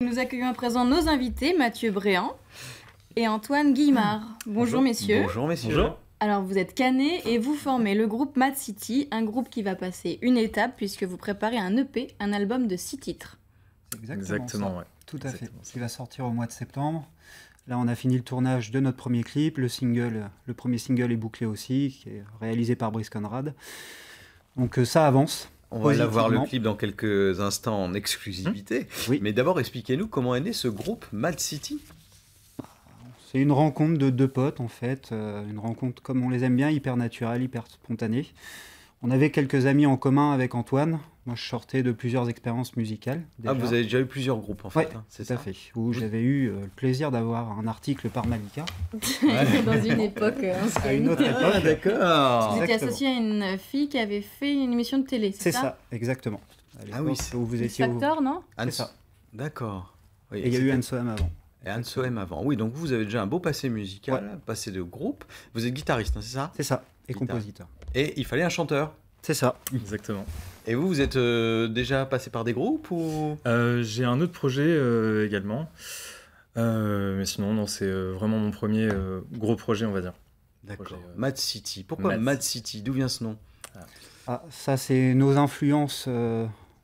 Nous accueillons à présent nos invités, Mathieu Bréant et Antoine Guillemard. Bonjour messieurs. Bonjour messieurs. Bonjour. Alors vous êtes Canet et vous formez le groupe Mad City, un groupe qui va passer une étape puisque vous préparez un EP, un album de 6 titres. C'est Exactement, ça. ouais. Tout à fait. Exactement ça. Qui va sortir au mois de septembre. Là, on a fini le tournage de notre premier clip. Le premier single est bouclé aussi, qui est réalisé par Brice Conrad. Donc ça avance. On va aller voir le positivement. clip dans quelques instants en exclusivité. Oui. Mais d'abord, expliquez-nous comment est né ce groupe Mad City. C'est une rencontre de deux potes, en fait. Une rencontre comme on les aime bien, hyper naturelle, hyper spontanée. On avait quelques amis en commun avec Antoine. Moi, je sortais de plusieurs expériences musicales. Ah, déjà. vous avez déjà eu plusieurs groupes en fait, Ouais, hein, c'est tout à ça. fait. Où j'avais eu le plaisir d'avoir un article par Malika. Dans une époque À une autre époque. Ah, d'accord. Vous étiez Exactement. associé à une fille qui avait fait une émission de télé, C'est c'est ça? ça, exactement. À Ah l'époque oui, c'est où vous X étiez au... Factor, non? C'est ça. D'accord. Oui, Et il y a eu c'était- Anne-Soham avant. et Anne Sohem avant. Oui, donc vous avez déjà un beau passé musical, passé de groupe. Vous êtes guitariste, hein, c'est ça? C'est ça, et Guitare. compositeur. Et il fallait un chanteur. C'est ça. Exactement. Et vous êtes déjà passé par des groupes ou... J'ai un autre projet également. Mais sinon, non, c'est vraiment mon premier gros projet, on va dire. D'accord. Projet, Mad City. Pourquoi Mad Mad City? D'où vient ce nom? Ah, ça, c'est nos influences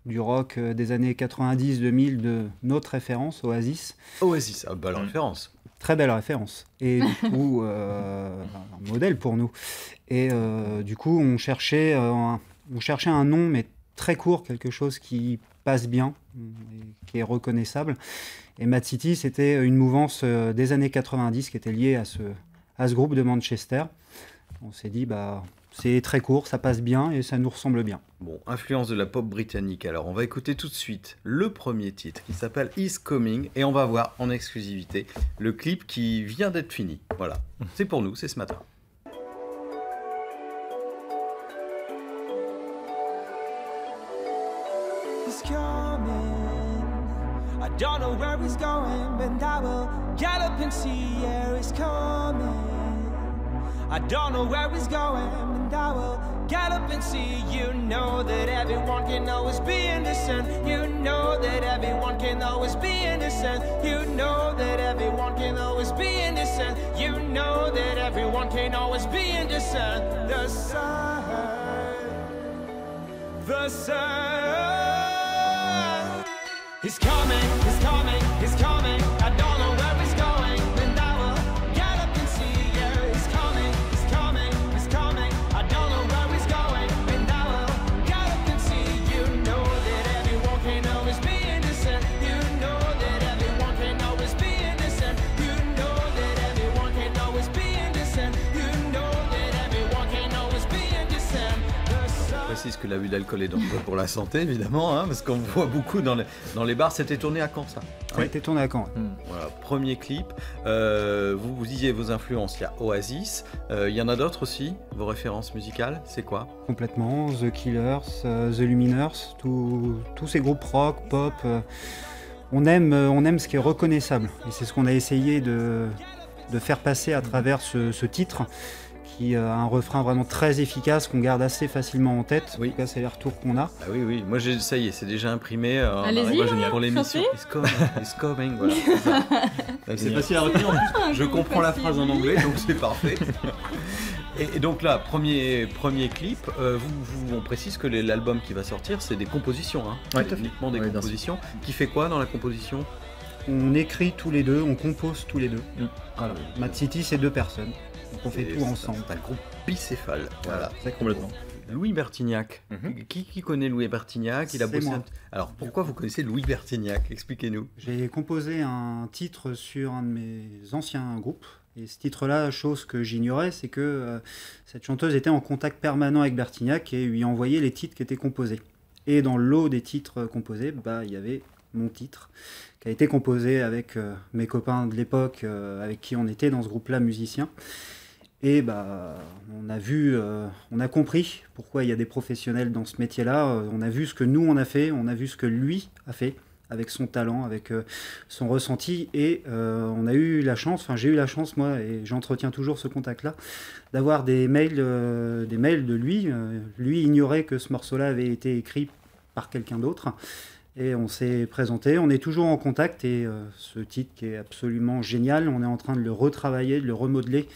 du rock des années 90-2000 de notre référence, Oasis. Oasis, ah, bah, la Mm. référence. Très belle référence. Et du coup, un modèle pour nous. Et du coup, on cherchait un nom, mais très court, quelque chose qui passe bien, et qui est reconnaissable. Et Mad City, c'était une mouvance des années 90 qui était liée à ce groupe de Manchester. On s'est dit, bah, c'est très court, ça passe bien et ça nous ressemble bien. Bon, influence de la pop britannique. Alors, on va écouter tout de suite le premier titre qui s'appelle Is Coming et on va voir en exclusivité le clip qui vient d'être fini. Voilà, c'est pour nous, c'est ce matin. He's coming. I don't know where he's going, but I will get up and see. Yeah, he's coming. I don't know where he's going, but I will get up and see. You know that everyone can always be innocent. You know that everyone can always be innocent. You know that everyone can always be innocent. You know that everyone can always be innocent. The sun. He's coming, he's coming, he's coming. I don't know where he's going, and I will get up and see. Yeah, he's coming, he's coming, he's coming. I don't know where he's going, and I will get up and see. You know that everyone can always be innocent. You know that everyone can always be innocent. You know that everyone can always be innocent. You know that everyone can always be innocent. The sun. Je précise que l'abus d'alcool est dangereux pour la santé, évidemment, hein, parce qu'on voit beaucoup dans les bars. C'était tourné à Caen, ça. Ça a été tourné à Caen. Voilà, premier clip. Vous disiez vos influences, il y a Oasis. Il y en a d'autres aussi, vos références musicales, c'est quoi? Complètement. The Killers, The Lumineers, tous ces groupes rock, pop. On aime ce qui est reconnaissable. Et c'est ce qu'on a essayé de faire passer à travers ce titre, qui a un refrain vraiment très efficace qu'on garde assez facilement en tête. Oui. En tout cas, c'est les retours qu'on a. Ah oui, oui, moi ça y est, c'est déjà imprimé Allez-y, pour l'émission. chantez. It's coming, it's coming, voilà. c'est ça. C'est facile à retenir en plus. Je comprends la phrase en anglais, donc c'est parfait. Et donc là, premier clip, on précise que l'album qui va sortir, c'est des compositions, hein. Ouais, C'est uniquement des Oui, bien sûr. compositions. Qui fait quoi dans la composition? On écrit tous les deux, on compose tous les deux. Voilà. Ah oui. Mad City, c'est deux personnes. Donc on fait C'est- tout ensemble. C'est un groupe bicéphale. Voilà. Complètement. Louis Bertignac. Mhm. Qui connaît Louis Bertignac? Il a C'est bossé. moi. Alors pourquoi vous connaissez Louis Bertignac? Expliquez-nous. J'ai composé un titre sur un de mes anciens groupes. Et ce titre-là, chose que j'ignorais, c'est que cette chanteuse était en contact permanent avec Bertignac et lui envoyait les titres qui étaient composés. Et dans le lot des titres composés, bah, il y avait mon titre, qui a été composé avec mes copains de l'époque, avec qui on était dans ce groupe-là, musiciens. Et bah, on a compris pourquoi il y a des professionnels dans ce métier-là. On a vu ce que nous on a fait, on a vu ce que lui a fait, avec son talent, avec son ressenti. Et on a eu la chance, enfin j'ai eu la chance moi, et j'entretiens toujours ce contact-là, d'avoir des mails de lui. Lui ignorait que ce morceau-là avait été écrit par quelqu'un d'autre. Et on s'est présenté, on est toujours en contact et ce titre qui est absolument génial, on est en train de le retravailler, de le remodeler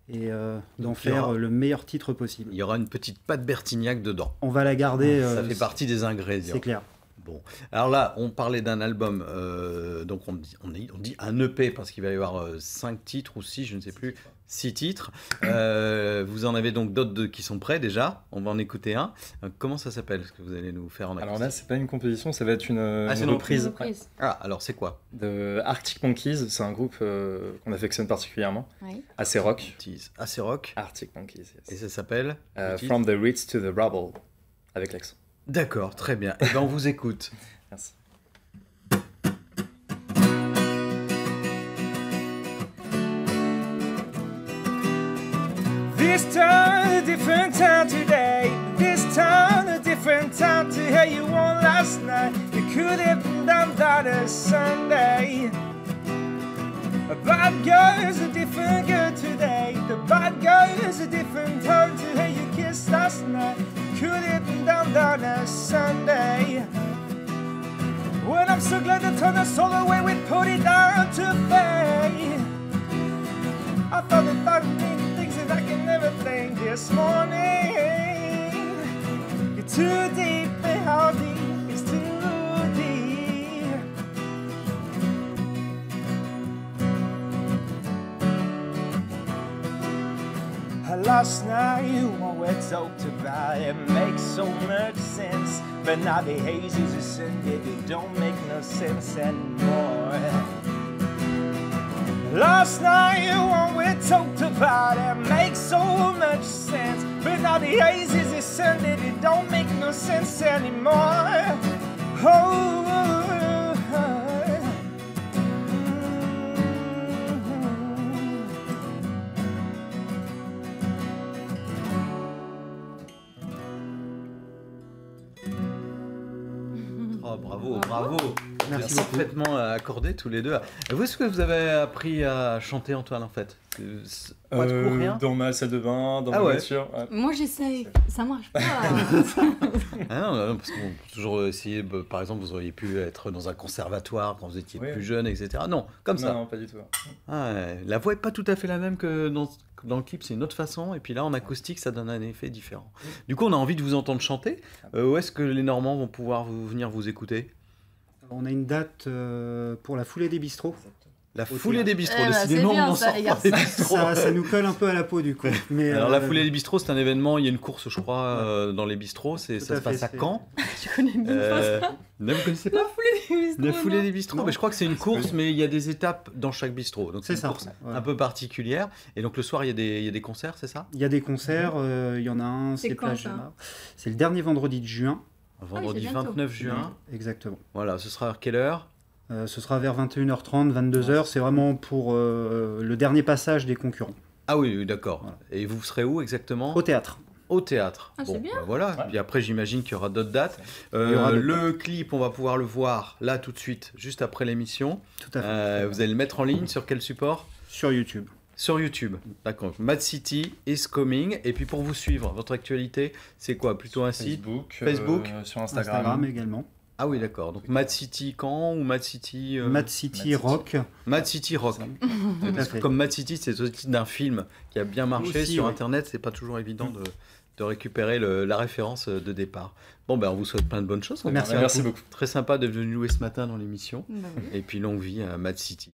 et d'en Donc, il y aura- faire le meilleur titre possible. Il y aura une petite patte Bertignac dedans. On va la garder, Ça fait partie des ingrédients. c'est clair. Bon, alors là, on parlait d'un album, donc on dit un EP parce qu'il va y avoir 5 titres ou 6, je ne sais plus, 6 titres. Vous en avez donc d'autres qui sont prêts déjà, on va en écouter un. Comment ça s'appelle ce que vous allez nous faire en acoustique? Alors là, c'est pas une composition, ça va être une c'est une reprise Reprise. Ah, alors c'est quoi? de Arctic Monkeys. C'est un groupe qu'on affectionne particulièrement, Oui. assez rock. Assez rock. Arctic Monkeys, Et yes. ça s'appelle le titre From the Reeds to the Rubble, avec l'accent. D'accord, très bien. Et ben on vous écoute. Merci. This town, a different town today. This town, a different town to hear you on last night. You could have done that a Sunday. A bad girl is a different girl today. The bad girl is a different girl to hear you kiss last night. You could have done that a Sunday. Well, I'm so glad to turn us all away. We put it down to fade. I thought that I need things that I can never think this morning. You're too deep, and how deep is too deep. Last night, what we talked about, it makes so much sense. But now the haze is ascended, it don't make no sense anymore. Last night, what we talked about, it makes so much sense. But now the haze is ascended, it don't make no sense anymore. Oh, Oh, bravo, bravo. Merci Vous êtes beaucoup. parfaitement accordés tous les deux. Où est-ce que vous avez appris à chanter, Antoine, en fait? Pas de cours, rien? Dans ma salle de bain, dans Ah ma ouais. voiture. Ouais. Moi j'essaye, ça marche pas. Ah non, non, parce qu'on peut toujours essayer, par exemple, vous auriez pu être dans un conservatoire quand vous étiez Oui. plus jeune, etc. Non, comme ça. Non, pas du tout. Ah, ouais. La voix est pas tout à fait la même que dans le clip, c'est une autre façon. Et puis là, en acoustique, ça donne un effet différent. Du coup, on a envie de vous entendre chanter. Où est-ce que les Normands vont pouvoir venir vous écouter? On a une date pour la foulée des bistrots. La foulée des bistrots. Eh ben, Décidément, c'est bien, on en ça, sort les pas garçons. des bistrots. Ça nous colle un peu à la peau du coup. Mais, Alors, la foulée des bistrots, c'est un événement. Il y a une course, je crois, dans les bistrots. Ça Tout se à passe fait, à c'est- Caen. Je connais même pas ça. Ne vous connaissez pas? La foulée des bistrots, Non. mais je crois que c'est une course, mais il y a des étapes dans chaque bistrot. Donc C'est une ça. course Ouais. un peu particulière. Et donc le soir, il y a des concerts, c'est ça? Il y a des concerts, il y en a un, C'est c'est quand, Plage ça Jamar. C'est le dernier vendredi de juin. Vendredi c'est bientôt. 29 juin. Exactement. Voilà, ce sera à quelle heure? Ce sera vers 21h30, 22h. C'est vraiment pour le dernier passage des concurrents. Ah oui, oui, d'accord. Voilà. Et vous serez où exactement? Au théâtre. Au théâtre. Ah, c'est bien. Bah voilà. Ouais. Puis après, j'imagine qu'il y aura d'autres dates. Il y aura d'autres Le clip, on va pouvoir le voir là tout de suite, juste après l'émission. Tout à fait. Vous allez le mettre en ligne sur quel support? Sur YouTube. Sur YouTube. D'accord. Mad City is coming. Et puis pour vous suivre, votre actualité, c'est quoi? Plutôt un site? Facebook, sur Instagram également. Ah oui, d'accord. Donc Mad City Caen ou Mad City Mad City City. Rock. Mad City Rock. Tout à Parce que fait. comme Mad City, c'est le titre d'un film qui a bien marché Aussi, sur oui. Internet, c'est pas toujours évident de récupérer la référence de départ. Bon, ben on vous souhaite plein de bonnes choses. Merci. Merci beaucoup. Très sympa d'être venu jouer ce matin dans l'émission. Bah oui. Et puis longue vie à Mad City.